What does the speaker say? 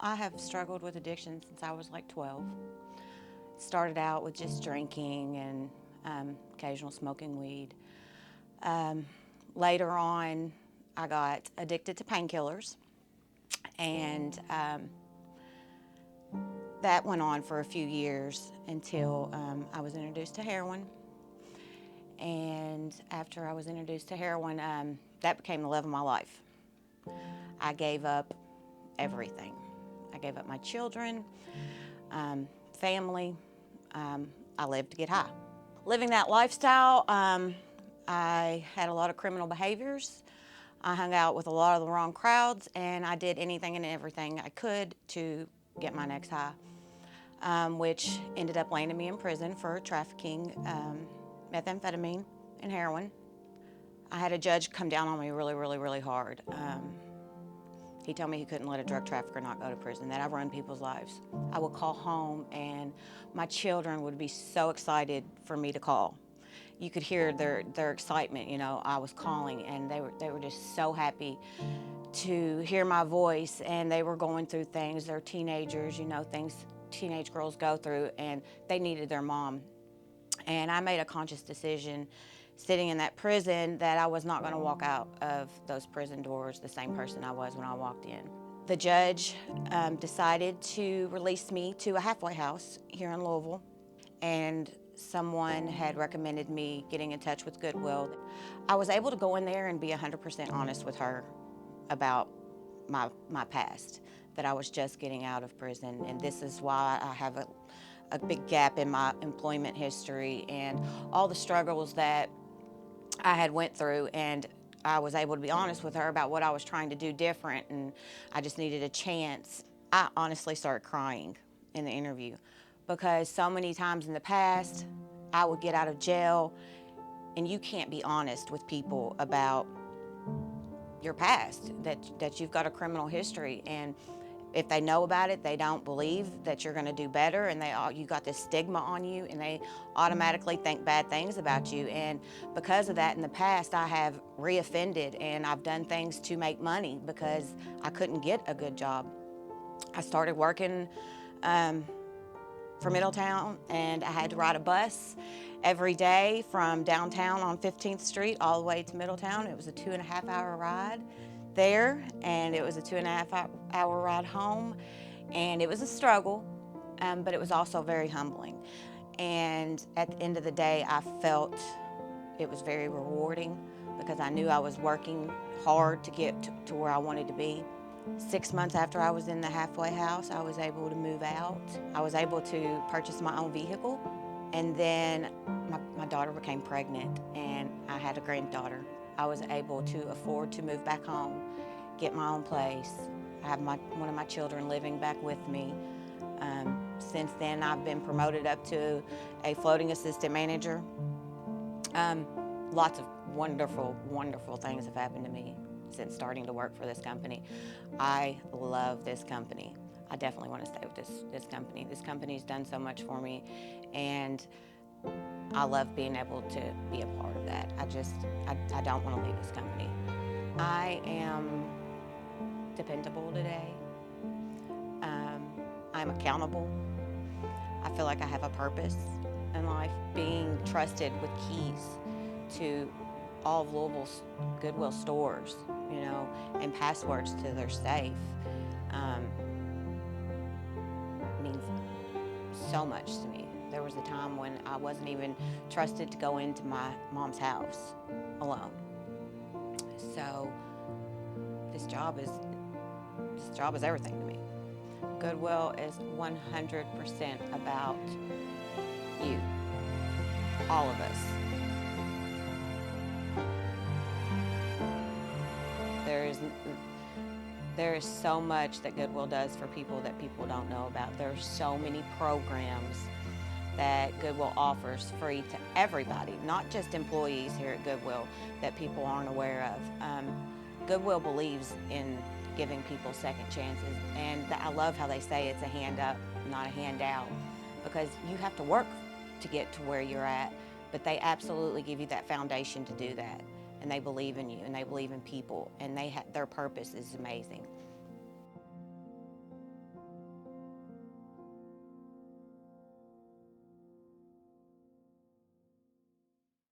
I have struggled with addiction since I was like 12. Started out with just drinking and occasional smoking weed. Um, Later on, I got addicted to painkillers, and that went on for a few years until I was introduced to heroin. And after I was introduced to heroin, that became the love of my life. I gave up everything. I gave up my children, family. I lived to get high. Living that lifestyle, I had a lot of criminal behaviors. I hung out with a lot of the wrong crowds, and I did anything and everything I could to get my next high, which ended up landing me in prison for trafficking methamphetamine and heroin. I had a judge come down on me really, really, really hard. He told me he couldn't let a drug trafficker not go to prison, that I've run people's lives. I would call home and my children would be so excited for me to call. You could hear their excitement, you know, I was calling, and they were just so happy to hear my voice, and they were going through things. They're teenagers, you know, things teenage girls go through, and they needed their mom. And I made a conscious decision sitting in that prison that I was not going to walk out of those prison doors the same person I was when I walked in. The judge decided to release me to a halfway house here in Louisville, and someone had recommended me getting in touch with Goodwill. I was able to go in there and be 100% honest with her about my past, that I was just getting out of prison, and this is why I have a big gap in my employment history and all the struggles that I had went through. And I was able to be honest with her about what I was trying to do different, and I just needed a chance. I honestly started crying in the interview because so many times in the past I would get out of jail, and you can't be honest with people about your past, that you've got a criminal history, and if they know about it, they don't believe that you're going to do better, and you got this stigma on you, and they automatically think bad things about you. And because of that, in the past, I have reoffended, and I've done things to make money because I couldn't get a good job. I started working for Middletown, and I had to ride a bus every day from downtown on 15th Street all the way to Middletown. It was a 2.5 hour ride there, and it was a 2.5 hour ride home, and it was a struggle, but it was also very humbling. And at the end of the day, I felt it was very rewarding because I knew I was working hard to get to where I wanted to be. 6 months after I was in the halfway house, I was able to move out. I was able to purchase my own vehicle. And then my daughter became pregnant, and I had a granddaughter. I was able to afford to move back home, get my own place. I have one of my children living back with me. Since then, I've been promoted up to a floating assistant manager. Lots of wonderful, wonderful things have happened to me since starting to work for this company. I love this company. I definitely want to stay with this company. This company's done so much for me, and I love being able to be a part of that. I don't want to leave this company. I am dependable today. I'm accountable. I feel like I have a purpose in life, being trusted with keys to all of Louisville's Goodwill stores, you know, and passwords to their safe. Means so much to me. There was a time when I wasn't even trusted to go into my mom's house alone. So this job is everything to me. Goodwill is 100% about you, all of us. There is so much that Goodwill does for people that people don't know about. There are so many programs that Goodwill offers free to everybody, not just employees here at Goodwill, that people aren't aware of. Goodwill believes in giving people second chances, and I love how they say it's a hand up, not a handout, because you have to work to get to where you're at, but they absolutely give you that foundation to do that. And they believe in you, and they believe in people, and their purpose is amazing.